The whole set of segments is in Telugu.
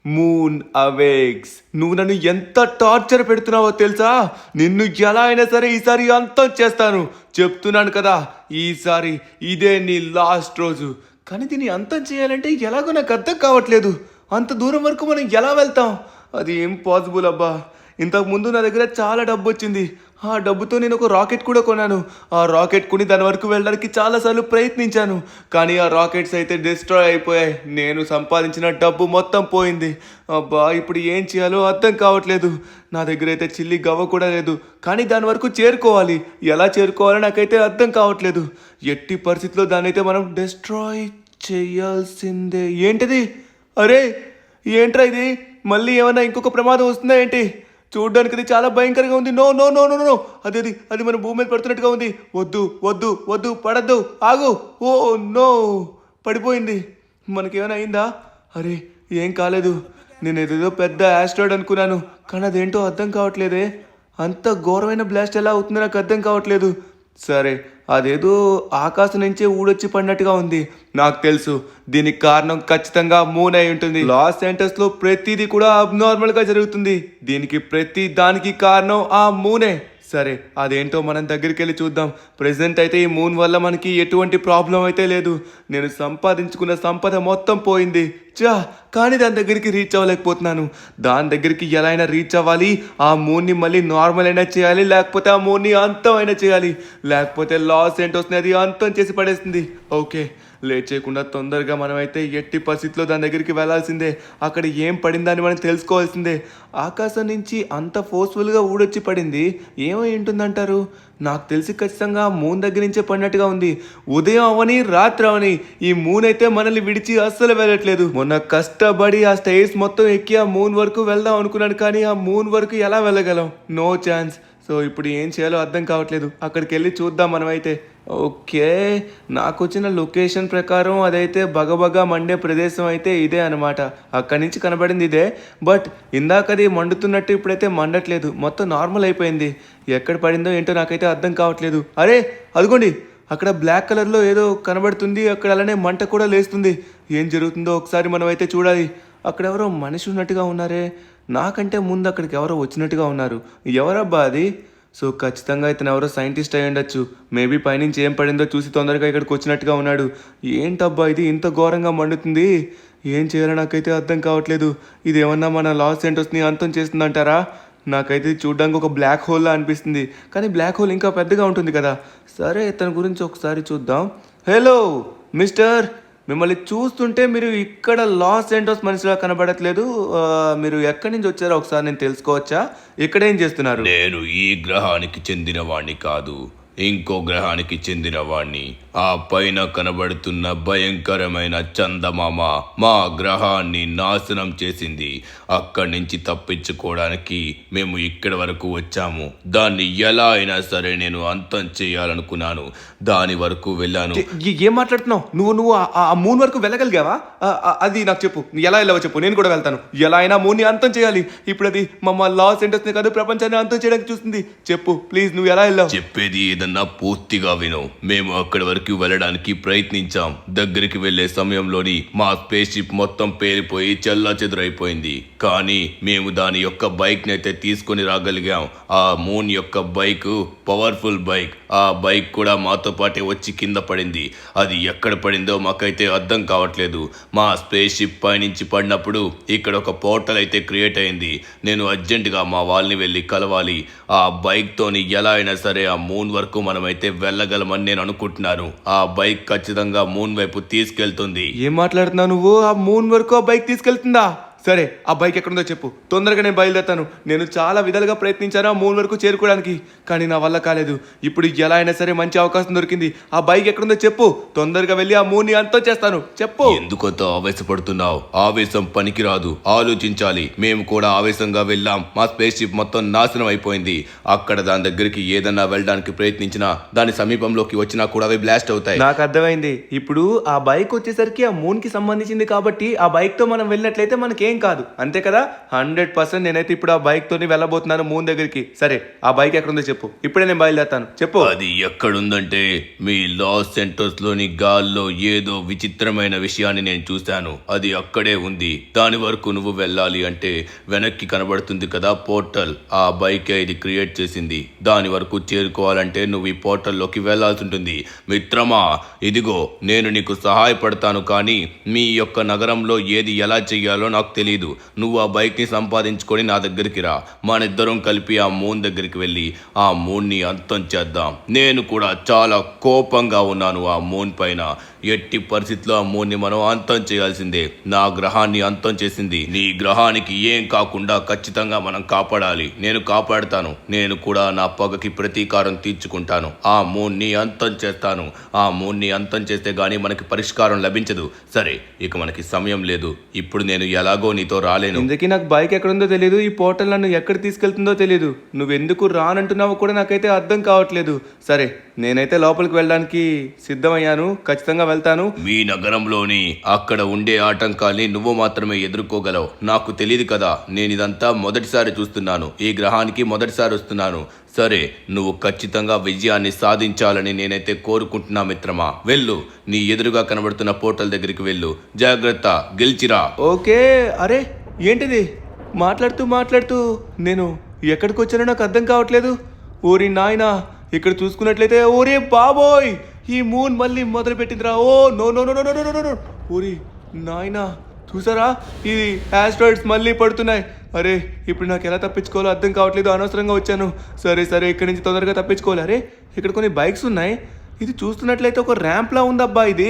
Moon awakes. నువ్వు నన్ను ఎంత టార్చర్ పెడుతున్నావో తెలుసా? నిన్ను ఎలా అయినా సరే ఈసారి అంతం చేస్తాను, చెప్తున్నాను కదా. ఈసారి ఇదే నీ లాస్ట్ రోజు. కానీ దీన్ని అంతం చేయాలంటే ఎలాగో నాకు అర్థం కావట్లేదు. అంత దూరం వరకు మనం ఎలా వెళ్తాం? అది ఇంపాసిబుల్ అబ్బా. ఇంతకుముందు నా దగ్గర చాలా డబ్బు వచ్చింది. ఆ డబ్బుతో నేను ఒక రాకెట్ కూడా కొన్నాను. ఆ రాకెట్ కొని దాని వరకు వెళ్ళడానికి చాలాసార్లు ప్రయత్నించాను. కానీ ఆ రాకెట్స్ అయితే డిస్ట్రాయ్ అయిపోయాయి. నేను సంపాదించిన డబ్బు మొత్తం పోయింది. అబ్బా, ఇప్పుడు ఏం చేయాలో అర్థం కావట్లేదు. నా దగ్గర అయితే చిల్లి గవ్వ కూడా లేదు. కానీ దాని వరకు చేరుకోవాలి. ఎలా చేరుకోవాలో నాకైతే అర్థం కావట్లేదు. ఎట్టి పరిస్థితిలో దాన్ని అయితే మనం డిస్ట్రాయ్ చేయాల్సిందే. ఏంటిది? అరే, ఏంట్రా ఇది? మళ్ళీ ఏమన్నా ఇంకొక ప్రమాదం వస్తుందా ఏంటి? చూడ్డానికి అది చాలా భయంకరంగా ఉంది. No no no no no, అది మన భూమి మీద పడుతున్నట్టుగా ఉంది. వద్దు వద్దు వద్దు, పడద్దు, ఆగు. ఓ నో, పడిపోయింది. మనకేమైనా అయిందా? అరే, ఏం కాలేదు. నేను ఏదేదో పెద్ద యాస్ట్రాయిడ్ అనుకున్నాను, కానీ అదేంటో అర్థం కావట్లేదే. అంత ఘోరమైన బ్లాస్ట్ ఎలా అవుతుందో నాకు అర్థం కావట్లేదు. సరే, అదేదో ఆకాశం నుంచే ఊడొచ్చి పడినట్టుగా ఉంది. నాకు తెలుసు, దీనికి కారణం ఖచ్చితంగా మూన్ అయి ఉంటుంది. లాస్ ఏంజల్స్ లో ప్రతిదీ కూడా అబ్నార్మల్ గా జరుగుతుంది. దీనికి ప్రతి దానికి కారణం ఆ మూనే. సరే, అదేంటో మనం దగ్గరికి వెళ్ళి చూద్దాం. ప్రెసెంట్ అయితే ఈ మూన్ వల్ల మనకి ఎటువంటి ప్రాబ్లం అయితే లేదు. నేను సంపాదించుకున్న సంపద మొత్తం పోయింది. కానీ దాని దగ్గరికి రీచ్ అవ్వలేకపోతున్నాను. దాని దగ్గరికి ఎలా అయినా రీచ్ అవ్వాలి. ఆ మూన్ని మళ్ళీ నార్మల్ అయినా చేయాలి, లేకపోతే ఆ మూన్ని అంతం అయినా చేయాలి. లేకపోతే లాస్ ఏంటోస్ని అది అంతం చేసి పడేస్తుంది. ఓకే, లేట్ చేయకుండా తొందరగా మనమైతే ఎట్టి పరిస్థితిలో దాని దగ్గరికి వెళ్ళాల్సిందే. అక్కడ ఏం పడిందని మనం తెలుసుకోవాల్సిందే. ఆకాశం నుంచి అంత ఫోర్స్ఫుల్గా ఊడొచ్చి పడింది. ఏమై ఉంటుందంటారు? నాకు తెలిసి ఖచ్చితంగా మూన్ దగ్గర నుంచే పడినట్టుగా ఉంది. ఉదయం అవని రాత్రి అవని ఈ మూన్ అయితే మనల్ని విడిచి అస్సలు వెళ్ళట్లేదు. మొన్న కష్టపడి ఆ స్టేజ్ మొత్తం ఎక్కి ఆ మూన్ వరకు వెళ్దాం అనుకున్నాను, కానీ ఆ మూన్ వరకు ఎలా వెళ్ళగలం? No chance. సో ఇప్పుడు ఏం చేయాలో అర్థం కావట్లేదు. అక్కడికి వెళ్ళి చూద్దాం మనమైతే. ఓకే, నాకు వచ్చిన లొకేషన్ ప్రకారం అదైతే బగబగా మండే ప్రదేశం అయితే ఇదే అనమాట. అక్కడి నుంచి కనబడింది ఇదే. బట్ ఇందాకది మండుతున్నట్టు ఇప్పుడైతే మండట్లేదు, మొత్తం నార్మల్ అయిపోయింది. ఎక్కడ పడిందో ఏంటో నాకైతే అర్థం కావట్లేదు. అరే, అదిగోండి, అక్కడ బ్లాక్ కలర్లో ఏదో కనబడుతుంది. అక్కడ అలానే మంట కూడా లేస్తుంది. ఏం జరుగుతుందో ఒకసారి మనం అయితే చూడాలి. అక్కడ ఎవరో మనిషి ఉన్నట్టుగా ఉన్నారే. నాకంటే ముందు అక్కడికి ఎవరో వచ్చినట్టుగా ఉన్నారు. ఎవరబ్బా అది? సో ఖచ్చితంగా ఇతను ఎవరో సైంటిస్ట్ అయి ఉండొచ్చు. మేబీ పైనుంచి ఏం పడిందో చూసి తొందరగా ఇక్కడికి వచ్చినట్టుగా ఉన్నాడు. ఏంటబ్బా ఇది ఇంత ఘోరంగా మండుతుంది? ఏం చేయాలో నాకైతే అర్థం కావట్లేదు. ఇది ఏమన్నా మన లాస్ ఏంటోస్ని అంతం చేస్తుందంటారా? నాకైతే చూడడానికి ఒక బ్లాక్ హోల్లా అనిపిస్తుంది. కానీ బ్లాక్ హోల్ ఇంకా పెద్దగా ఉంటుంది కదా. సరే, ఇతని గురించి ఒకసారి చూద్దాం. హలో మిస్టర్, మిమ్మల్ని చూస్తుంటే మీరు ఇక్కడ లాస్ ఏంటోస్ మనిషిలా కనబడట్లేదు. మీరు ఎక్కడి నుంచి వచ్చారో ఒకసారి నేను తెలుసుకోవచ్చా? ఇక్కడ ఏం చేస్తున్నారు? నేను ఈ గ్రహానికి చెందిన వాణ్ణి కాదు, ఇంకో గ్రహానికి చెందిన వాణ్ణి. ఆ పైన కనబడుతున్న భయంకరమైన చందమామ మా గ్రహాన్ని నాశనం చేసింది. అక్కడి నుంచి తప్పించుకోవడానికి మేము ఇక్కడి వరకు వచ్చాము. దాన్ని ఎలా అయినా సరే నేను అంతం చేయాలనుకున్నాను. దాని వరకు వెళ్ళాను. ఏం మాట్లాడుతున్నావు నువ్వు? ఆ మూన్ వరకు వెళ్ళగలిగావా? అది నాకు చెప్పు. ఎలా వెళ్ళావో చెప్పు, నేను కూడా వెళ్తాను. ఎలా అయినా మూన్ని అంతం చేయాలి. ఇప్పుడు అది మా లాస్ ఏంటోస్ని కాదు, ప్రపంచాన్ని అంతం చేయడానికి చూస్తుంది. చెప్పు ప్లీజ్, నువ్వు ఎలా వెళ్ళావు? చెప్పేది ఏదన్నా పూర్తిగా విను. మేము అక్కడి వరకు వెళ్ళడానికి ప్రయత్నించాం. దగ్గరికి వెళ్లే సమయంలోని మా స్పేస్ షిప్ మొత్తం పేలిపోయి చెల్లాచెదురైపోయింది. కానీ మేము దాని యొక్క బైక్ నైతే తీసుకొని రాగలిగాం. ఆ మూన్ యొక్క బైక్ పవర్ఫుల్ బైక్. ఆ బైక్ కూడా మాతో పాటే వచ్చి కింద పడింది. అది ఎక్కడ పడిందో మాకైతే అర్థం కావట్లేదు. మా స్పేస్ షిప్ పైనుంచి పడినప్పుడు ఇక్కడ ఒక పోర్టల్ అయితే క్రియేట్ అయింది. నేను అర్జెంటుగా మా వాళ్ళని వెళ్ళి కలవాలి. ఆ బైక్ తోని ఎలా అయినా సరే ఆ మూన్ వరకు మనమైతే వెళ్ళగలమని నేను అనుకుంటున్నాను. ఆ బైక్ ఖచ్చితంగా మూన్ వైపు తీసుకెళ్తుంది. ఏం మాట్లాడుతున్నావు నువ్వు? ఆ మూన్ వరకు ఆ బైక్ తీసుకెళ్తుందా? సరే, ఆ బైక్ ఎక్కడుందో చెప్పు, తొందరగా నేను బయలుదేరుతాను. నేను చాలా విధాలుగా ప్రయత్నించాను ఆ మూన్ వరకు చేరుకోవడానికి, కానీ నా వల్ల కాలేదు. ఇప్పుడు ఎలా అయినా సరే మంచి అవకాశం దొరికింది. ఆ బైక్ ఎక్కడుందో చెప్పు, తొందరగా వెళ్ళి ఆ మూన్ని అంతం చేస్తాను. చెప్పు. ఎందుకంత ఆవేశపడుతున్నావు? ఆవేశం పనికిరాదు, ఆలోచించాలి. మేము కూడా ఆవేశంగా వెళ్ళాం. మా స్పేస్ షిప్ మొత్తం నాశనం అయిపోయింది. అక్కడ దాని దగ్గరికి ఏదన్నా వెళ్ళడానికి ప్రయత్నించినా, దాని సమీపంలోకి వచ్చినా కూడా అవి బ్లాస్ట్ అవుతాయి. నాకు అర్థమైంది. ఇప్పుడు ఆ బైక్ వచ్చేసరికి ఆ మూన్ కి సంబంధించింది కాబట్టి ఆ బైక్ తో మనం వెళ్ళినట్లయితే మనకేం ఏం కాదు, అంతే కదా. 100% నేనైతే ఇప్పుడు ఆ బైక్తోని వెళ్ళబోతున్నాను మూన్ దగ్గరికి. సరే, ఆ బైక్ ఎక్కడుందో చెప్పు, ఇప్పుడే నేను బయలుదేరుతాను, చెప్పు. అది ఎక్కడుందంటే మీ లాస్ సెంటర్స్ లోని గాల్లో ఏదో విచిత్రమైన విషయాన్ని నేను చూశాను. అది అక్కడే ఉంది. దాని వరకు నువ్వు వెళ్ళాలి అంటే వెనక్కి కనబడుతుంది కదా పోర్టల్, ఆ బైకే ఇది క్రియేట్ చేసింది. దాని వరకు చేరుకోవాలంటే నువ్వు ఈ పోర్టల్లోకి వెళ్లాల్సి ఉంటుంది. మిత్రమా, ఇదిగో నేను నీకు సహాయపడతాను, కానీ మీ యొక్క నగరంలో ఏది ఎలా చెయ్యాలో నాకు తెలియదు. నువ్వు ఆ బైక్ని సంపాదించుకొని నా దగ్గరికి రా. మనిద్దరం కలిపి ఆ మూన్ దగ్గరికి వెళ్ళి ఆ మూన్ని అంతం చేద్దాం. నేను కూడా చాలా కోపంగా ఉన్నాను ఆ మూన్ పైన. ఎట్టి పరిస్థితిలో ఆ మూన్ని మనం అంతం చేయాల్సిందే. నా గ్రహాన్ని అంతం చేసింది. నీ గ్రహానికి ఏం కాకుండా ఖచ్చితంగా మనం కాపాడాలి. నేను కాపాడుతాను. నేను కూడా నా పగకి ప్రతీకారం తీర్చుకుంటాను. ఆ మూన్ని అంతం చేస్తాను. ఆ మూన్ని అంతం చేస్తే గానీ మనకి పరిష్కారం లభించదు. సరే, ఇక మనకి సమయం లేదు. ఇప్పుడు నేను ఎలాగో నీతో రాలేను. ఇందుకీ నాకు బైక్ ఎక్కడుందో తెలియదు, ఈ పోర్టల్ నన్ను ఎక్కడ తీసుకెళ్తుందో తెలియదు. నువ్వెందుకు రానంటున్నావో కూడా నాకైతే అర్థం కావట్లేదు. సరే, నేనైతే లోపలికి వెళ్ళడానికి సిద్ధమయ్యాను, ఖచ్చితంగా వెళ్తాను. మీ నగరంలోని అక్కడ ఉండే ఆటంకాల్ని నువ్వు మాత్రమే ఎదుర్కోగలవు. నాకు తెలియదు కదా, నేను ఇదంతా మొదటిసారి చూస్తున్నాను. ఈ గ్రహానికి మొదటిసారి వస్తున్నాను. సరే, నువ్వు ఖచ్చితంగా విజయాన్ని సాధించాలని నేనైతే కోరుకుంటున్నా మిత్రమా. వెళ్ళు, నీ ఎదురుగా కనబడుతున్న పోర్టల్ దగ్గరికి వెళ్ళు. జాగ్రత్త, గెలిచిరా. ఓకే. అరే, ఏంటిది? మాట్లాడుతూ నేను ఎక్కడికి వచ్చానో నాకు అర్థం కావట్లేదు. ఓరి నాయనా, ఇక్కడ చూసుకున్నట్లయితే ఓరే బాబోయ్, ఈ మూన్ మళ్ళీ మొదలు పెట్టిందిరా. Oh no no no no no no no. ఓరి నాయనా, చూసారా, ఇది ఆస్ట్రాయిడ్స్ మళ్ళీ పడుతున్నాయి. అరే, ఇప్పుడు నాకు ఎలా తప్పించుకోవాలో అర్థం కావట్లేదు. అనవసరంగా వచ్చాను. సరే, ఇక్కడి నుంచి తొందరగా తప్పించుకోవాలి. అరే, ఇక్కడ కొన్ని బైక్స్ ఉన్నాయి. ఇది చూస్తున్నట్లయితే ఒక ర్యాంప్లా ఉందబ్బా. ఇది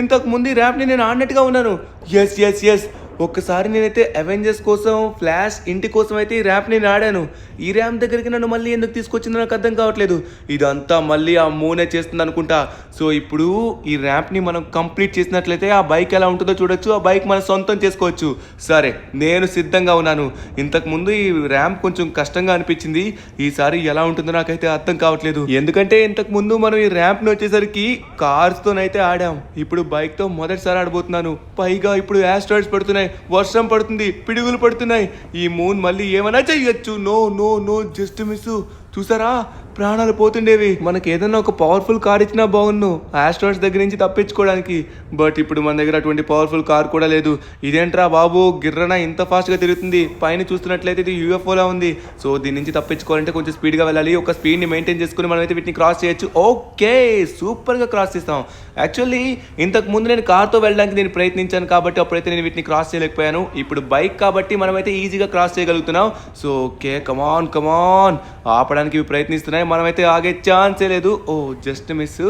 ఇంతకు ముందు ఈ ర్యాంప్ని నేను ఆడినట్టుగా ఉన్నాను. ఎస్. ఒక్కసారి నేనైతే అవెంజర్స్ కోసం, ఫ్లాష్ ఇంటి కోసం అయితే ఈ ర్యాంప్ని నేను ఆడాను. ఈ ర్యాంప్ దగ్గరికి నన్ను మళ్ళీ ఎందుకు తీసుకొచ్చిందో నాకు అర్థం కావట్లేదు. ఇదంతా మళ్ళీ ఆ మూనే చేస్తుంది అనుకుంటా. సో ఇప్పుడు ఈ ర్యాంప్ని మనం కంప్లీట్ చేసినట్లయితే ఆ బైక్ ఎలా ఉంటుందో చూడొచ్చు. ఆ బైక్ మనం సొంతం చేసుకోవచ్చు. సరే, నేను సిద్ధంగా ఉన్నాను. ఇంతకుముందు ఈ ర్యాంప్ కొంచెం కష్టంగా అనిపించింది. ఈసారి ఎలా ఉంటుందో నాకైతే అర్థం కావట్లేదు. ఎందుకంటే ఇంతకుముందు మనం ఈ ర్యాంప్ని వచ్చేసరికి కార్స్తోనైతే ఆడాం. ఇప్పుడు బైక్తో మొదటిసారి ఆడబోతున్నాను. పైగా ఇప్పుడు యాస్ట్రాయిడ్స్ పడుతున్నాయి, వర్షం పడుతుంది, పిడుగులు పడుతున్నాయి. ఈ మూన్ మళ్ళీ ఏమైనా చెయ్యొచ్చు. No, just miss. చూసారా, ప్రాణాలు పోతుండేవి. మనకి ఏదైనా ఒక పవర్ఫుల్ కార్ ఇచ్చినా బాగున్ను ఆస్ట్రాయిడ్స్ దగ్గర నుంచి తప్పించుకోవడానికి. బట్ ఇప్పుడు మన దగ్గర అటువంటి పవర్ఫుల్ కార్ కూడా లేదు. ఇదేంట్రా బాబు, గిర్రన ఇంత ఫాస్ట్గా తిరుగుతుంది. పైన చూస్తున్నట్లయితే ఇది యూఎఫ్ఓలా ఉంది. సో దీని నుంచి తప్పించుకోవాలంటే కొంచెం స్పీడ్గా వెళ్ళాలి. ఒక స్పీడ్ని మెయింటైన్ చేసుకుని మనమైతే వీటిని క్రాస్ చేయొచ్చు. ఓకే, సూపర్గా క్రాస్ చేస్తాం. యాక్చువల్లీ ఇంతకు ముందు నేను కార్తో వెళ్ళడానికి నేను ప్రయత్నించాను కాబట్టి అప్పుడైతే నేను వీటిని క్రాస్ చేయలేకపోయాను. ఇప్పుడు బైక్ కాబట్టి మనమైతే ఈజీగా క్రాస్ చేయగలుగుతున్నాం. సో ఓకే, కమాన్, ఆపడానికి ఇవి ప్రయత్నిస్తున్నాయి. మనమైతే ఆగే ఛాన్సే లేదు. Oh just miss.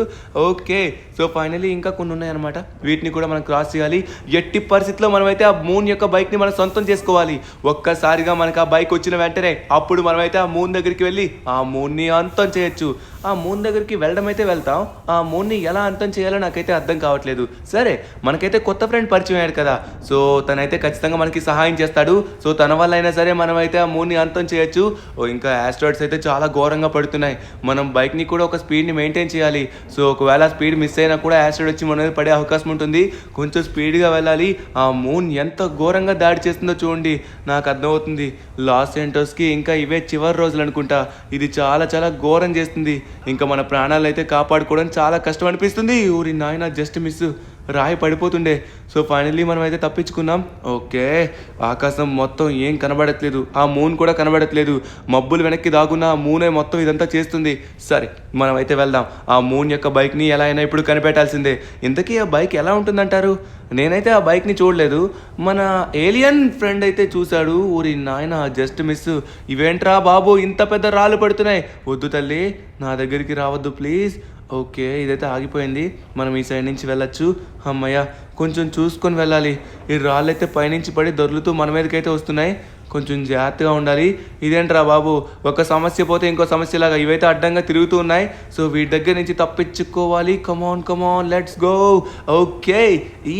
Okay, so finally ఇంకా కొన్ని ఉన్నాయన్నమాట. వీటిని కూడా మనం క్రాస్ చేయాలి. ఎట్టి పరిస్థితిలో మనమైతే ఆ మూన్ యొక్క బైక్ని మనం సొంతం చేసుకోవాలి. ఒక్కసారిగా మనకు ఆ బైక్ వచ్చిన వెంటనే అప్పుడు మనమైతే ఆ మూన్ దగ్గరికి వెళ్ళి ఆ మూన్ని అంతం చేయొచ్చు. ఆ మూన్ దగ్గరికి వెళ్ళడం అయితే వెళ్తాం. ఆ మూన్ని ఎలా అంతం చేయాలో నాకైతే అర్థం కావట్లేదు. సరే, మనకైతే కొత్త ఫ్రెండ్ పరిచయం అయ్యాడు కదా, సో తనైతే ఖచ్చితంగా మనకి సహాయం చేస్తాడు. సో తన వల్ల అయినా సరే మనమైతే ఆ మూన్ని అంతం చేయొచ్చు. ఇంకా ఆస్ట్రాయిడ్స్ అయితే చాలా ఘోరంగా పడుతున్నాయి. మనం బైక్ని కూడా ఒక స్పీడ్ని మెయింటైన్ చేయాలి. సో ఒకవేళ స్పీడ్ మిస్ అయినా కూడా యాసిడ్ వచ్చి మన మీద పడే అవకాశం ఉంటుంది. కొంచెం స్పీడ్గా వెళ్ళాలి. ఆ మూన్ ఎంత ఘోరంగా దాడి చేస్తుందో చూడండి. నాకు అర్థమవుతుంది, లాస్ ఏంజల్స్కి ఇంకా ఇవే చివరి రోజులు అనుకుంటా. ఇది చాలా ఘోరం చేస్తుంది. ఇంకా మన ప్రాణాలు అయితే కాపాడుకోవడం చాలా కష్టం అనిపిస్తుంది. ఊరి నాయన, జస్ట్ మిస్, రాయి పడిపోతుండే. సో ఫైనల్లీ మనం అయితే తప్పించుకున్నాం. ఓకే, ఆకాశం మొత్తం ఏం కనబడట్లేదు, ఆ మూన్ కూడా కనబడట్లేదు. మబ్బులు వెనక్కి దాగున్న ఆ మూనే మొత్తం ఇదంతా చేస్తుంది. సరే, మనం అయితే వెళ్దాం. ఆ మూన్ యొక్క బైక్ని ఎలా అయినా ఇప్పుడు కనిపెట్టాల్సిందే. ఇంతకీ ఆ బైక్ ఎలా ఉంటుందంటారు? నేనైతే ఆ బైక్ని చూడలేదు, మన ఏలియన్ ఫ్రెండ్ అయితే చూశాడు. ఊరి నాయన, జస్ట్ మిస్. ఇవేంట్రా బాబు, ఇంత పెద్ద రాళ్ళు పడుతున్నాయి. వద్దు తల్లి, నా దగ్గరికి రావద్దు ప్లీజ్. ఓకే, ఇదైతే ఆగిపోయింది. మనం ఈ సైడ్ నుంచి వెళ్ళొచ్చు. అమ్మయ్య, కొంచెం చూసుకొని వెళ్ళాలి. ఈ రాళ్ళు అయితే పైనుంచి పడి దొర్లుతూ మన మీదకైతే వస్తున్నాయి. కొంచెం జాగ్రత్తగా ఉండాలి. ఇదేంట్రా బాబు, ఒక సమస్య పోతే ఇంకో సమస్యలాగా ఇవైతే అడ్డంగా తిరుగుతూ ఉన్నాయి. సో వీటి దగ్గర నుంచి తప్పించుకోవాలి. కమాన్, లెట్స్ గో. ఓకే,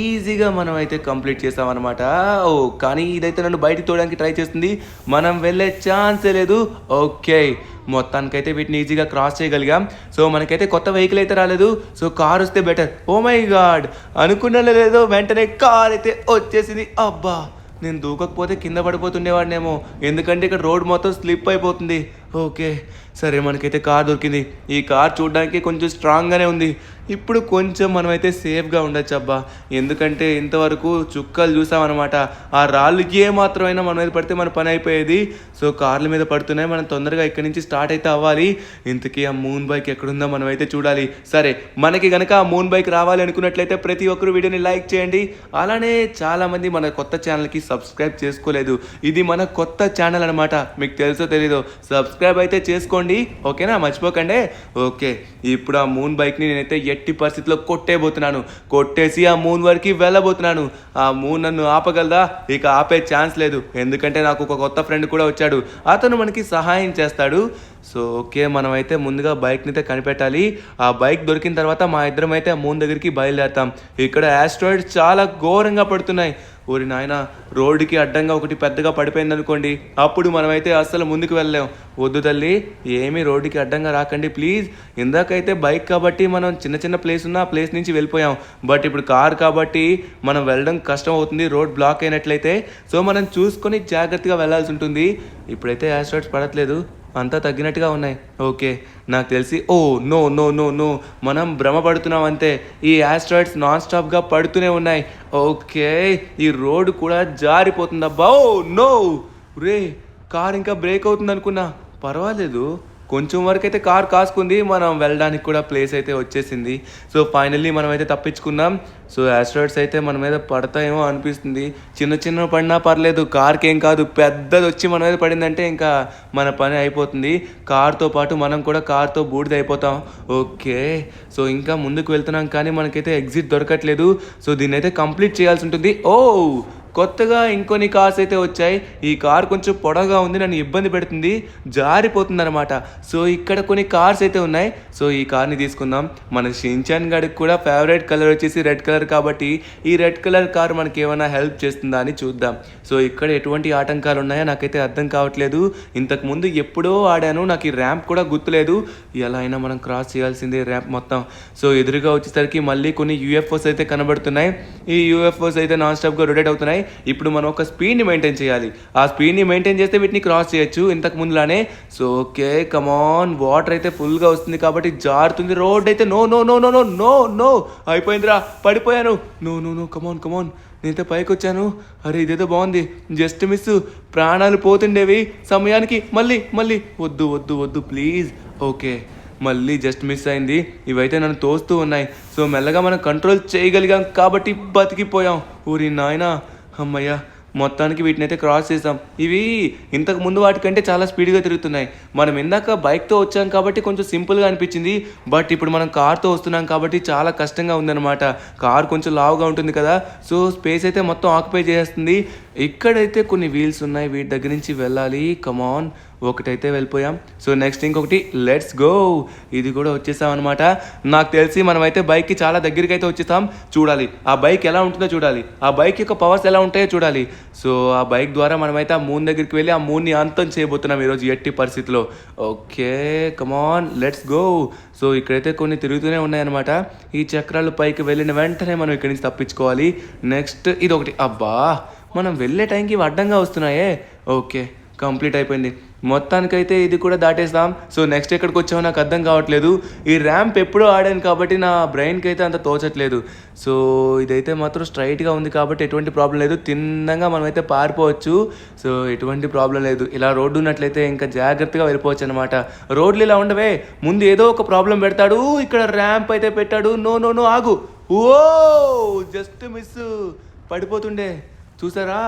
ఈజీగా మనం అయితే కంప్లీట్ చేస్తామన్నమాట. ఓ కానీ ఇదైతే నన్ను బయటికి తోయడానికి ట్రై చేస్తుంది. మనం వెళ్ళే ఛాన్సే లేదు. ఓకే, మొత్తానికైతే వీటిని ఈజీగా క్రాస్ చేయగలిగాం. సో మనకైతే కొత్త వెహికల్ అయితే రాలేదు. సో కార్ వస్తే బెటర్. ఓ మై గాడ్, అనుకున్నా లేదో వెంటనే కార్ అయితే వచ్చేసింది. అబ్బా, నేను దూకకపోతే కింద పడిపోతుండేవాడినేమో, ఎందుకంటే ఇక్కడ రోడ్ మొత్తం స్లిప్ అయిపోతుంది. ఓకే, సరే మనకైతే కార్ దొరికింది. ఈ కార్ చూడడానికి కొంచెం స్ట్రాంగ్గానే ఉంది. ఇప్పుడు కొంచెం మనమైతే సేఫ్గా ఉండొచ్చు అబ్బా, ఎందుకంటే ఇంతవరకు చుక్కలు చూసామన్నమాట. ఆ రాళ్ళకి ఏ మాత్రమైనా మన మీద పడితే మన పని అయిపోయేది. సో కార్ల మీద పడుతున్నాయి, మనం తొందరగా ఇక్కడి నుంచి స్టార్ట్ అయితే అవ్వాలి. ఇంతకీ ఆ మూన్ బైక్ ఎక్కడుందో మనం అయితే చూడాలి. సరే, మనకి కనుక ఆ మూన్ బైక్ రావాలి అనుకున్నట్లయితే ప్రతి ఒక్కరు వీడియోని లైక్ చేయండి. అలానే చాలామంది మన కొత్త ఛానల్కి సబ్స్క్రైబ్ చేసుకోలేదు. ఇది మన కొత్త ఛానల్ అనమాట, మీకు తెలుసో తెలీదో సబ్స్క్రైబ్ అయితే చేసుకోండి, ఓకేనా, మర్చిపోకండి. ఓకే, ఇప్పుడు ఆ మూన్ బైక్ని నేనైతే ఎట్టి పరిస్థితిలో కొట్టేయబోతున్నాను. కొట్టేసి ఆ మూన్ వరకు వెళ్ళబోతున్నాను. ఆ మూన్ నన్ను ఆపగలదా? ఇక ఆపే ఛాన్స్ లేదు, ఎందుకంటే నాకు ఒక కొత్త ఫ్రెండ్ కూడా వచ్చాడు, అతను మనకి సహాయం చేస్తాడు. సో ఓకే, మనమైతే ముందుగా బైక్ని అయితే కనిపెట్టాలి. ఆ బైక్ దొరికిన తర్వాత మా ఇద్దరం అయితే ఆ మూన్ దగ్గరికి బయలుదేరుతాం. ఇక్కడ యాస్ట్రాయిడ్స్ చాలా ఘోరంగా పడుతున్నాయి. ఊరి నాయన, రోడ్డుకి అడ్డంగా ఒకటి పెద్దగా పడిపోయింది అనుకోండి, అప్పుడు మనమైతే అస్సలు ముందుకు వెళ్ళలేం. వద్దు తల్లి, ఏమీ రోడ్డుకి అడ్డంగా రాకండి ప్లీజ్. ఇందాకైతే బైక్ కాబట్టి మనం చిన్న చిన్న ప్లేస్ ఉన్న ఆ ప్లేస్ నుంచి వెళ్ళిపోయాం. బట్ ఇప్పుడు కార్ కాబట్టి మనం వెళ్ళడం కష్టం అవుతుంది, రోడ్ బ్లాక్ అయినట్లయితే. సో మనం చూసుకొని జాగ్రత్తగా వెళ్ళాల్సి ఉంటుంది. ఇప్పుడైతే యాస్ట్రాయిడ్స్ పడట్లేదు, అంతా తగ్గినట్టుగా ఉన్నాయి. ఓకే, నాకు తెలిసి oh no no no no, మనం భ్రమపడుతున్నాం అంతే. ఈ యాస్ట్రాయిడ్స్ నాన్ స్టాప్గా పడుతూనే ఉన్నాయి. ఓకే, ఈ రోడ్డు కూడా జారిపోతుందబ్బా. ఓ నో రే, కార్ ఇంకా బ్రేక్ అవుతుంది అనుకున్నా, పర్వాలేదు, కొంచెం వరకు అయితే కార్ కాసుకుంది. మనం వెళ్ళడానికి కూడా ప్లేస్ అయితే వచ్చేసింది. సో ఫైనల్లీ మనం అయితే తప్పించుకున్నాం. సో యాస్ట్రాయిడ్స్ అయితే మన మీద పడతాయేమో అనిపిస్తుంది. చిన్న చిన్న పడినా పర్లేదు, కార్కి ఏం కాదు. పెద్దది వచ్చి మన మీద పడిందంటే ఇంకా మన పని అయిపోతుంది. కార్తో పాటు మనం కూడా కార్తో బూడిద అయిపోతాం. ఓకే, సో ఇంకా ముందుకు వెళ్తున్నాం కానీ మనకైతే ఎగ్జిట్ దొరకట్లేదు. సో దీన్ని అయితే కంప్లీట్ చేయాల్సి ఉంటుంది. ఓ, కొత్తగా ఇంకొన్ని కార్స్ అయితే వచ్చాయి. ఈ కార్ కొంచెం పొడవుగా ఉంది, నన్ను ఇబ్బంది పెడుతుంది, జారిపోతుంది అనమాట. సో ఇక్కడ కొన్ని కార్స్ అయితే ఉన్నాయి. సో ఈ కార్ని తీసుకుందాం. మన షిన్చాన్ గడికి కూడా ఫేవరెట్ కలర్ వచ్చేసి రెడ్ కలర్ కాబట్టి ఈ రెడ్ కలర్ కార్ మనకి ఏమైనా హెల్ప్ చేస్తుందా అని చూద్దాం. సో ఇక్కడ ఎటువంటి ఆటంకాలు ఉన్నాయో నాకైతే అర్థం కావట్లేదు. ఇంతకుముందు ఎప్పుడో ఆడాను, నాకు ఈ ర్యాంప్ కూడా గుర్తులేదు. ఎలా అయినా మనం క్రాస్ చేయాల్సిందే ర్యాంప్ మొత్తం. సో ఎదురుగా వచ్చేసరికి మళ్ళీ కొన్ని యూఎఫ్ఓస్ అయితే కనబడుతున్నాయి. ఈ యూఎఫ్ఓస్ అయితే నాన్ స్టాప్గా రొటేట్ అవుతున్నాయి. ఇప్పుడు మనం ఒక స్పీడ్ని మెయింటైన్ చేయాలి. ఆ స్పీడ్ని మెయింటైన్ చేస్తే వీటిని క్రాస్ చేయొచ్చు ఇంతకు ముందులానే. సో ఓకే, కమాన్, వాటర్ అయితే ఫుల్గా వస్తుంది కాబట్టి జారుతుంది. రోడ్ అయితే no no no no no no no, అయిపోయిందిరా, పడిపోయాను. No no no, come on come on, నేనైతే పైకి వచ్చాను. అరే ఇదేదో బాగుంది, జస్ట్ మిస్, ప్రాణాలు పోతుండేవి సమయానికి. మళ్ళీ మళ్ళీ వద్దు వద్దు వద్దు ప్లీజ్. ఓకే, మళ్ళీ జస్ట్ మిస్ అయింది. ఇవైతే నన్ను తోస్తూ ఉన్నాయి. సో మెల్లగా మనం కంట్రోల్ చేయగలిగాం కాబట్టి బతికిపోయాం. ఊరి నాయనా, అమ్మయ్య, మొత్తానికి వీటిని అయితే క్రాస్ చేసాం. ఇవి ఇంతకు ముందు వాటికంటే చాలా స్పీడ్గా తిరుగుతున్నాయి. మనం ఇందాక బైక్తో వచ్చాం కాబట్టి కొంచెం సింపుల్గా అనిపించింది. బట్ ఇప్పుడు మనం కార్తో వస్తున్నాం కాబట్టి చాలా కష్టంగా ఉందన్నమాట. కార్ కొంచెం లావుగా ఉంటుంది కదా, సో స్పేస్ అయితే మొత్తం ఆక్యుపై చేస్తుంది. ఇక్కడైతే కొన్ని వీల్స్ ఉన్నాయి, వీటి దగ్గర నుంచి వెళ్ళాలి. కమాన్, ఒకటైతే వెళ్ళిపోయాం. సో నెక్స్ట్ ఇంకొకటి, లెట్స్ గో. ఇది కూడా వచ్చేసాం అనమాట. నాకు తెలిసి మనమైతే బైక్కి చాలా దగ్గరికి అయితే వచ్చేసాం. చూడాలి ఆ బైక్ ఎలా ఉంటుందో చూడాలి, ఆ బైక్ యొక్క పవర్స్ ఎలా ఉంటాయో చూడాలి. సో ఆ బైక్ ద్వారా మనమైతే ఆ మూన్ దగ్గరికి వెళ్ళి ఆ మూన్ని అంతం చేయబోతున్నాం ఈరోజు ఎట్టి పరిస్థితిలో. Okay, come on, let's go. So ఇక్కడైతే కొన్ని తిరుగుతూనే ఉన్నాయన్నమాట. ఈ చక్రాలు పైకి వెళ్ళిన వెంటనే మనం ఇక్కడి నుంచి తప్పించుకోవాలి. నెక్స్ట్ ఇది ఒకటి, అబ్బా, మనం వెళ్ళే టైంకి ఇవి అడ్డంగా వస్తున్నాయే. ఓకే, కంప్లీట్ అయిపోయింది. మొత్తానికైతే ఇది కూడా దాటేస్తాం. సో నెక్స్ట్ ఎక్కడికి వచ్చామో నాకు అర్థం కావట్లేదు. ఈ ర్యాంప్ ఎప్పుడూ ఆడాను కాబట్టి నా బ్రెయిన్కి అయితే అంత తోచట్లేదు. సో ఇదైతే మాత్రం స్ట్రైట్గా ఉంది కాబట్టి ఎటువంటి ప్రాబ్లం లేదు, తిన్నంగా మనమైతే పారిపోవచ్చు. సో ఎటువంటి ప్రాబ్లం లేదు. ఇలా రోడ్డు ఉన్నట్లయితే ఇంకా జాగ్రత్తగా వెళ్ళిపోవచ్చు అనమాట. రోడ్లు ఇలా ఉండవే, ముందు ఏదో ఒక ప్రాబ్లం పెడతాడు. ఇక్కడ ర్యాంప్ అయితే పెట్టాడు. నో నో నో, ఆగు. ఓ, జస్ట్ మిస్, పడిపోతుండే, చూసారా?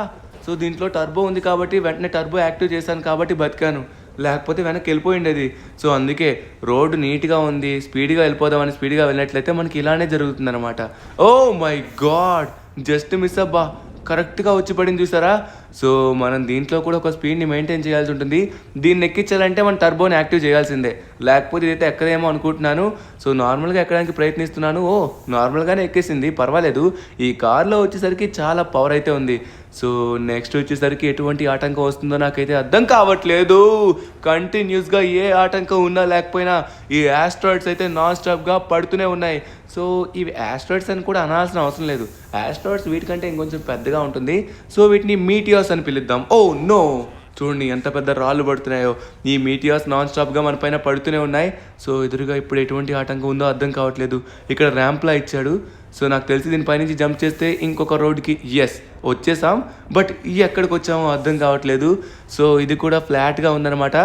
సో దీంట్లో టర్బో ఉంది కాబట్టి వెంటనే టర్బో యాక్టివ్ చేశాను కాబట్టి బతికాను, లేకపోతే వెనక్కి వెళ్ళిపోయిండేది. సో అందుకే రోడ్డు నీట్గా ఉంది, స్పీడ్గా వెళ్ళిపోదామని స్పీడ్గా వెళ్ళినట్లయితే మనకి ఇలానే జరుగుతుంది అనమాట. Oh my god, just miss అబ్బా, కరెక్ట్గా వచ్చి పడింది చూసారా? సో మనం దీంట్లో కూడా ఒక స్పీడ్ని మెయింటైన్ చేయాల్సి ఉంటుంది. దీన్ని ఎక్కించాలంటే మనం టర్బోని యాక్టివ్ చేయాల్సిందే, లేకపోతే ఇదైతే ఎక్కదేమో అనుకుంటున్నాను. సో నార్మల్గా ఎక్కడానికి ప్రయత్నిస్తున్నాను. ఓ, నార్మల్గానే ఎక్కేసింది, పర్వాలేదు. ఈ కార్లో వచ్చేసరికి చాలా పవర్ అయితే ఉంది. సో నెక్స్ట్ వచ్చేసరికి ఎటువంటి ఆటంకం వస్తుందో నాకైతే అర్థం కావట్లేదు. కంటిన్యూస్గా ఏ ఆటంకం ఉన్నా లేకపోయినా ఈ యాస్ట్రాయిడ్స్ అయితే నాన్ స్టాప్గా పడుతూనే ఉన్నాయి. సో ఇవి యాస్ట్రాయిడ్స్ అని కూడా అనాల్సిన అవసరం లేదు. యాస్ట్రాయిడ్స్ వీటికంటే ఇంకొంచెం పెద్దగా ఉంటుంది. సో వీటిని మీటియాస్ అని పిలుద్దాం. ఓ నో, చూడండి ఎంత పెద్ద రాళ్ళు పడుతున్నాయో. ఈ మీటియాస్ నాన్ స్టాప్గా మన పైన పడుతూనే ఉన్నాయి. సో ఎదురుగా ఇప్పుడు ఎటువంటి ఆటంకం ఉందో అర్థం కావట్లేదు. ఇక్కడ ర్యాంప్లా ఇచ్చాడు. సో నాకు తెలిసి దీనిపైనుంచి జంప్ చేస్తే ఇంకొక రోడ్కి ఎస్ వచ్చేసాం. బట్ ఎక్కడికి వచ్చామో అర్థం కావట్లేదు. సో ఇది కూడా ఫ్లాట్గా ఉందన్నమాట.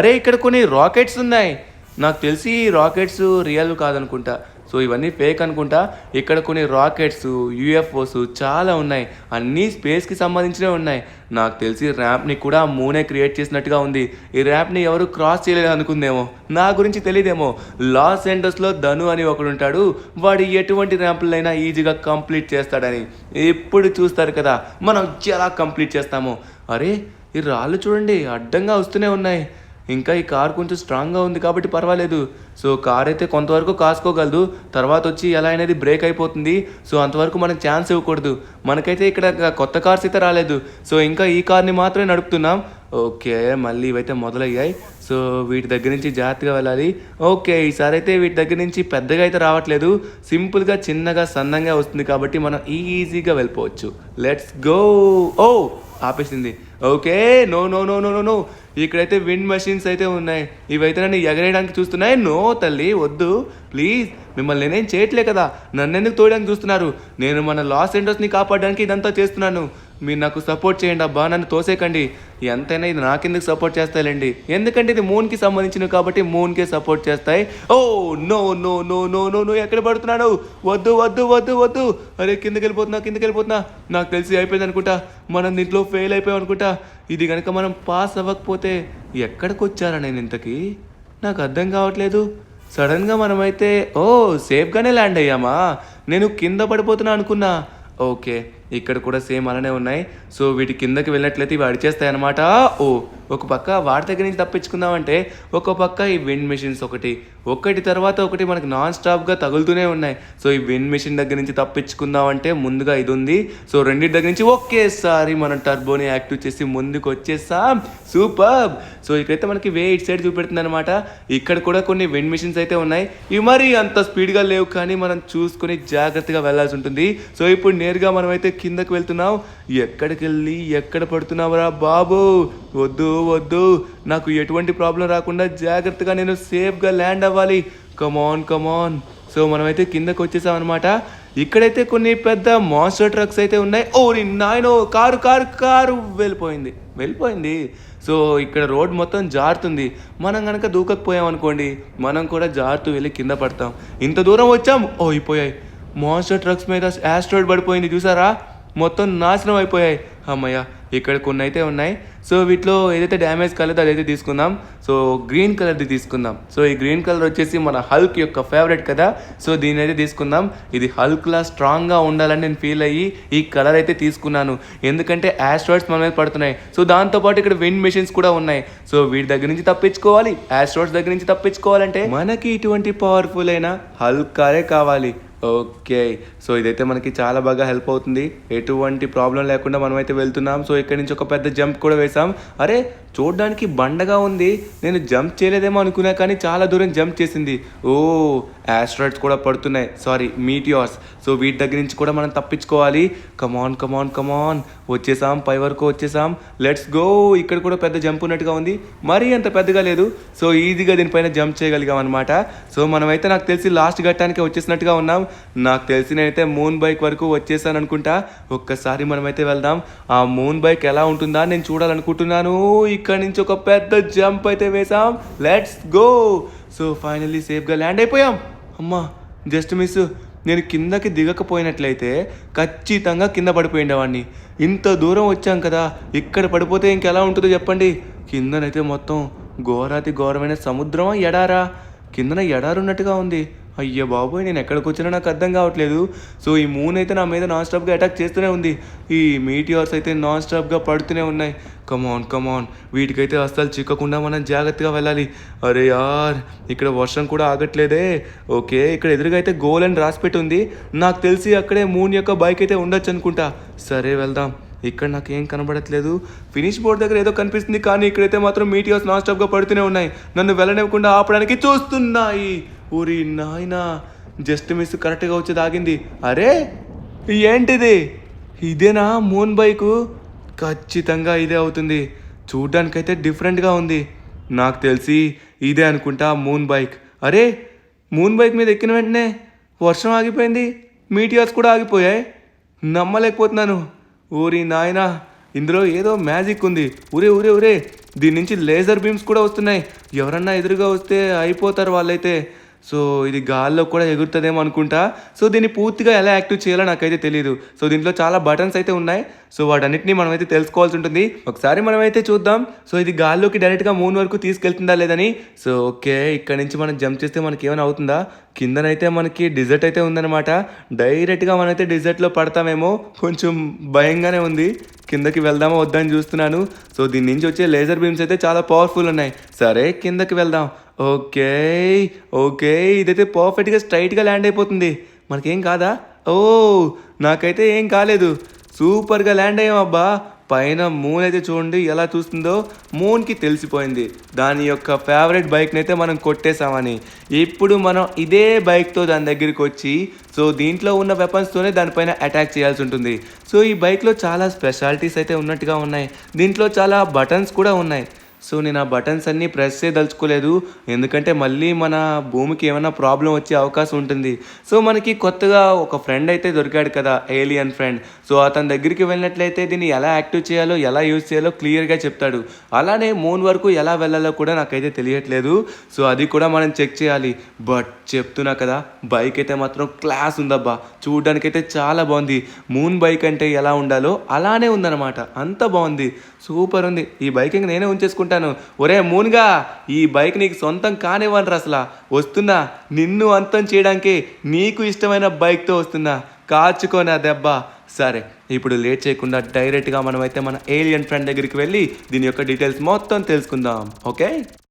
అరే ఇక్కడ కొన్ని రాకెట్స్ ఉన్నాయి. నాకు తెలిసి రాకెట్స్ రియల్ కాదనుకుంటా. సో ఇవన్నీ ఫేక్ అనుకుంటా. ఇక్కడ కొన్ని రాకెట్స్, యూఎఫ్ఓస్ చాలా ఉన్నాయి. అన్నీ స్పేస్కి సంబంధించినవి ఉన్నాయి. నాకు తెలిసి ర్యాంప్ని కూడా మూనే క్రియేట్ చేసినట్టుగా ఉంది. ఈ ర్యాంప్ని ఎవరు క్రాస్ చేయలేదు అనుకుందేమో, నా గురించి తెలియదేమో. లాస్ ఏంజల్స్లో ధను అని ఒకడు ఉంటాడు. వాడు ఎటువంటి ర్యాంపులైనా ఈజీగా కంప్లీట్ చేస్తాడని. ఇప్పుడు చూస్తారు కదా మనం ఎలా కంప్లీట్ చేస్తామో. అరే ఈ రాళ్ళు చూడండి అడ్డంగా వస్తూనే ఉన్నాయి. ఇంకా ఈ కార్ కొంచెం స్ట్రాంగ్గా ఉంది కాబట్టి పర్వాలేదు. సో కార్ అయితే కొంతవరకు కాసుకోగలదు. తర్వాత వచ్చి ఎలా అనేది బ్రేక్ అయిపోతుంది. సో అంతవరకు మనకు ఛాన్స్ ఇవ్వకూడదు. మనకైతే ఇక్కడ కొత్త కార్స్ అయితే రాలేదు. సో ఇంకా ఈ కార్ని మాత్రమే నడుపుతున్నాం. ఓకే మళ్ళీ ఇవైతే మొదలయ్యాయి. సో వీటి దగ్గర నుంచి జాగ్రత్తగా వెళ్ళాలి. ఓకే ఈసారి అయితే వీటి దగ్గర నుంచి పెద్దగా అయితే రావట్లేదు. సింపుల్గా చిన్నగా సన్నంగా వస్తుంది కాబట్టి మనం ఈజీగా వెళ్ళిపోవచ్చు. Let's go. ఓ ఆపేసింది. Okay no no no no no no ఇక్కడైతే విండ్ మెషిన్స్ అయితే ఉన్నాయి. ఇవైతే నన్ను ఎగరేయడానికి చూస్తున్నాయి. నో తల్లి వద్దు ప్లీజ్. మిమ్మల్ని నేనేం చేయట్లే కదా, నన్ను ఎందుకు తోయడానికి చూస్తున్నారు? నేను మన లాస్ ఏంజల్స్ని కాపాడడానికి ఇదంతా చేస్తున్నాను. మీరు నాకు సపోర్ట్ చేయండి అబ్బా, నన్ను తోసేకండి. ఎంతైనా ఇది నాకెందుకు సపోర్ట్ చేస్తాయిలేండి, ఎందుకంటే ఇది మూన్కి సంబంధించినవి కాబట్టి మూన్కే సపోర్ట్ చేస్తాయి. Oh no no no no no no ఎక్కడ పడుతున్నాడు? వద్దు వద్దు వద్దు వద్దు. అరే కిందకి వెళ్ళిపోతున్నా. నాకు తెలిసి అయిపోయింది అనుకుంటా. మనం దీంట్లో ఫెయిల్ అయిపోయాం అనుకుంటా. ఇది కనుక మనం పాస్ అవ్వకపోతే ఎక్కడికి వచ్చారా నేను ఇంతకీ? నాకు అర్థం కావట్లేదు. సడన్గా మనమైతే సేఫ్గానే ల్యాండ్ అయ్యామా? నేను కింద పడిపోతున్నా అనుకున్నా. ఓకే ఇక్కడ కూడా సేమ్ అలానే ఉన్నాయి. సో వీటి కిందకి వెళ్ళినట్లయితే ఇవి అడిచేస్తాయి అనమాట. ఒక పక్క వాటి దగ్గర నుంచి తప్పించుకుందామంటే ఒక పక్క ఈ విండ్ మెషిన్స్ ఒకటి తర్వాత ఒకటి మనకి నాన్ స్టాప్గా తగులుతూనే ఉన్నాయి. సో ఈ విండ్ మెషిన్ దగ్గర నుంచి తప్పించుకుందామంటే ముందుగా ఇది ఉంది. సో రెండింటి దగ్గర నుంచి ఒకేసారి మనం టర్బోని యాక్టివ్ చేసి ముందుకు వచ్చేసాం. సూపర్. సో ఇక్కడైతే మనకి వే ఇటు సైడ్ చూపెడుతుంది అనమాట. ఇక్కడ కూడా కొన్ని విండ్ మెషిన్స్ అయితే ఉన్నాయి. ఇవి మరీ అంత స్పీడ్గా లేవు కానీ మనం చూసుకుని జాగ్రత్తగా వెళ్ళాల్సి ఉంటుంది. సో ఇప్పుడు నేరుగా మనమైతే కిందకు వెళ్తున్నాం. ఎక్కడికి వెళ్ళి ఎక్కడ పడుతున్నావురా బాబు? వద్దు వద్దు, నాకు ఎటువంటి ప్రాబ్లం రాకుండా జాగ్రత్తగా నేను సేఫ్గా ల్యాండ్ అవ్వాలి. కమాన్. సో మనమైతే కిందకు వచ్చేసాం అనమాట. ఇక్కడైతే కొన్ని పెద్ద మాన్స్టర్ ట్రక్స్ అయితే ఉన్నాయి. నాయనో కారు వెళ్ళిపోయింది. సో ఇక్కడ రోడ్ మొత్తం జారుతుంది. మనం కనుక దూకకపోయాం అనుకోండి, మనం కూడా జారుతూ వెళ్ళి కింద పడతాం. ఇంత దూరం వచ్చాం. అయిపోయాయి. మాన్స్టర్ ట్రక్స్ మీద యాస్ట్రాయిడ్ పడిపోయింది చూసారా? మొత్తం నాశనం అయిపోయాయి. అమ్మయ్య ఇక్కడ కొన్ని అయితే ఉన్నాయి. సో వీటిలో ఏదైతే డ్యామేజ్ కాలేదో అదైతే తీసుకుందాం. సో గ్రీన్ కలర్ది తీసుకుందాం. సో ఈ గ్రీన్ కలర్ వచ్చేసి మన హల్క్ యొక్క ఫేవరెట్ కదా. సో దీని అయితే తీసుకుందాం. ఇది హల్క్లా స్ట్రాంగ్గా ఉండాలని నేను ఫీల్ అయ్యి ఈ కలర్ అయితే తీసుకున్నాను. ఎందుకంటే యాస్ట్రాయిడ్స్ మన మీద పడుతున్నాయి. సో దాంతోపాటు ఇక్కడ విండ్ మెషిన్స్ కూడా ఉన్నాయి. సో వీటి దగ్గర నుంచి తప్పించుకోవాలి, యాస్ట్రాయిడ్స్ దగ్గర నుంచి తప్పించుకోవాలంటే మనకి ఇటువంటి పవర్ఫుల్ అయిన హల్క్ కారే కావాలి. ఓకే సో ఇదైతే మనకి చాలా బాగా హెల్ప్ అవుతుంది. ఎటువంటి ప్రాబ్లం లేకుండా మనమైతే వెళ్తున్నాం. సో ఇక్కడ నుంచి ఒక పెద్ద జంప్ కూడా వేసాం. అరే చూడడానికి బండగా ఉంది, నేను జంప్ చేయలేదేమో అనుకున్నా కానీ చాలా దూరం జంప్ చేసింది. యాస్ట్రాయిడ్స్ కూడా పడుతున్నాయి, సారీ మీటియార్స్. సో వీటి దగ్గర నుంచి కూడా మనం తప్పించుకోవాలి. కమాన్ వచ్చేసాం, పై వరకు వచ్చేసాం. Let's go. ఇక్కడ కూడా పెద్ద జంప్ ఉన్నట్టుగా ఉంది, మరీ అంత పెద్దగా లేదు. సో ఈజీగా దీనిపైన జంప్ చేయగలిగాం అనమాట. సో మనమైతే నాకు తెలిసి లాస్ట్ ఘట్టానికి వచ్చేసినట్టుగా ఉన్నాం. నాకు తెలిసి నేనైతే మూన్ బైక్ వరకు వచ్చేసాను అనుకుంటా. ఒక్కసారి మనమైతే వెళ్దాం. ఆ మూన్ బైక్ ఎలా ఉంటుందా నేను చూడాలనుకుంటున్నాను. ఇక్కడ నుంచి ఒక పెద్ద జంప్ అయితే వేసాం. Let's go. సో ఫైనల్లీ సేఫ్గా ల్యాండ్ అయిపోయాం. అమ్మా జస్ట్ మిస్. నేను కిందకి దిగకపోయినట్లయితే ఖచ్చితంగా కింద పడిపోయిండేవాడిని. ఇంత దూరం వచ్చాం కదా, ఇక్కడ పడిపోతే ఇంకెలా ఉంటుందో చెప్పండి. కిందనైతే మొత్తం ఘోరమైన సముద్రమా ఎడారా? కిందన ఎడారున్నట్టుగా ఉంది. అయ్య బాబోయ్, నేను ఎక్కడికి వచ్చినా నాకు అర్థం కావట్లేదు. సో ఈ మూన్ అయితే నా మీద నాన్ స్టాప్గా అటాక్ చేస్తూనే ఉంది. ఈ మీటియార్స్ అయితే నాన్ స్టాప్గా పడుతూనే ఉన్నాయి. కమాన్ వీటికైతే అస్సలు చిక్కకుండా మనం జాగ్రత్తగా వెళ్ళాలి. అరే యార్, ఇక్కడ వర్షం కూడా ఆగట్లేదే. ఓకే ఇక్కడ ఎదురుగా అయితే గోల్ అని రాసిపెట్టి ఉంది. నాకు తెలిసి అక్కడే మూన్ యొక్క బైక్ అయితే ఉండొచ్చు అనుకుంటా. సరే వెళ్దాం. ఇక్కడ నాకేం కనబడట్లేదు. ఫినిష్ బోర్డ్ దగ్గర ఏదో కనిపిస్తుంది, కానీ ఇక్కడైతే మాత్రం మీటియోస్ నాన్ స్టాప్గా పడుతూనే ఉన్నాయి. నన్ను వెళ్ళనివ్వకుండా ఆపడానికి చూస్తున్నాయి. ఊరి నాయనా, జస్ట్ మిస్ కరెక్ట్గా వచ్చేది ఆగింది. అరే ఏంటిది? ఇదేనా మూన్ బైకు? ఖచ్చితంగా ఇదే అవుతుంది. చూడ్డానికైతే డిఫరెంట్గా ఉంది. నాకు తెలిసి ఇదే అనుకుంటా మూన్ బైక్. అరే మూన్ బైక్ మీద ఎక్కిన వెంటనే వర్షం ఆగిపోయింది, మీటియాస్ కూడా ఆగిపోయాయి. నమ్మలేకపోతున్నాను. ఊరి నాయనా, ఇందులో ఏదో మ్యాజిక్ ఉంది. ఊరే ఊరే ఊరే, దీని నుంచి లేజర్ బీమ్స్ కూడా వస్తున్నాయి. ఎవరన్నా ఎదురుగా వస్తే అయిపోతారు వాళ్ళైతే. సో ఇది గాల్లో కూడా ఎగురుతుందేమో అనుకుంటా. సో దీన్ని పూర్తిగా ఎలా యాక్టివ్ చేయాలో నాకైతే తెలియదు. సో దీంట్లో చాలా బటన్స్ అయితే ఉన్నాయి. సో వాటన్నిటిని మనమైతే తెలుసుకోవాల్సి ఉంటుంది. ఒకసారి మనమైతే చూద్దాం. సో ఇది గాల్లోకి డైరెక్ట్గా మూన్ వరకు తీసుకెళ్తుందా లేదని. సో ఓకే, ఇక్కడ నుంచి మనం జంప్ చేస్తే మనకి ఏమైనా అవుతుందా? కిందనైతే మనకి డిజర్ట్ అయితే ఉందన్నమాట. డైరెక్ట్గా మనమైతే డిజర్ట్లో పడతామేమో, కొంచెం భయంగానే ఉంది. కిందకి వెళ్దామో వద్దని చూస్తున్నాను. సో దీని నుంచి వచ్చే లేజర్ బీమ్స్ అయితే చాలా పవర్ఫుల్ ఉన్నాయి. సరే కిందకి వెళ్దాం. ఓకే ఓకే, ఇదైతే పర్ఫెక్ట్గా స్ట్రైట్గా ల్యాండ్ అయిపోతుంది. మనకేం కాదా? ఓ నాకైతే ఏం కాలేదు. సూపర్గా ల్యాండ్ అయ్యాం అబ్బా. పైన మూన్ అయితే చూడండి ఎలా చూస్తుందో. మూన్కి తెలిసిపోయింది దాని యొక్క ఫేవరెట్ బైక్ని అయితే మనం కొట్టేసామని. ఇప్పుడు మనం ఇదే బైక్తో దాని దగ్గరికి వచ్చి, సో దీంట్లో ఉన్న వెపన్స్తోనే దానిపైన అటాక్ చేయాల్సి ఉంటుంది. సో ఈ బైక్లో చాలా స్పెషాలిటీస్ అయితే ఉన్నట్టుగా ఉన్నాయి. దీంట్లో చాలా బటన్స్ కూడా ఉన్నాయి. సో నేను ఆ బటన్స్ అన్నీ ప్రెస్ చేయదలుచుకోలేదు, ఎందుకంటే మళ్ళీ మన భూమికి ఏమైనా ప్రాబ్లం వచ్చే అవకాశం ఉంటుంది. సో మనకి కొత్తగా ఒక ఫ్రెండ్ అయితే దొరికాడు కదా, ఏలియన్ ఫ్రెండ్. సో అతని దగ్గరికి వెళ్ళినట్లయితే దీన్ని ఎలా యాక్టివ్ చేయాలో, ఎలా యూజ్ చేయాలో క్లియర్గా చెప్తాడు. అలానే మూన్ వరకు ఎలా వెళ్ళాలో కూడా నాకైతే తెలియట్లేదు. సో అది కూడా మనం చెక్ చేయాలి. బట్ చెప్తున్నా కదా, బైక్ అయితే మాత్రం క్లాస్ ఉందబ్బా. చూడడానికైతే చాలా బాగుంది. మూన్ బైక్ అంటే ఎలా ఉండాలో అలానే ఉందన్నమాట. అంత బాగుంది, సూపర్ ఉంది. ఈ బైక్ ఇంక నేనే ఉంచేసుకుంటాను. ఒరే మూన్గా, ఈ బైక్ నీకు సొంతం కానివ్వనరా అసలు. వస్తున్నా, నిన్ను అంతం చేయడానికి నీకు ఇష్టమైన బైక్తో వస్తున్నా. కాచుకోనా దెబ్బ. సరే ఇప్పుడు లేట్ చేయకుండా డైరెక్ట్గా మనమైతే మన ఏలియన్ ఫ్రెండ్ దగ్గరికి వెళ్ళి దీని యొక్క డీటెయిల్స్ మొత్తం తెలుసుకుందాం. ఓకే.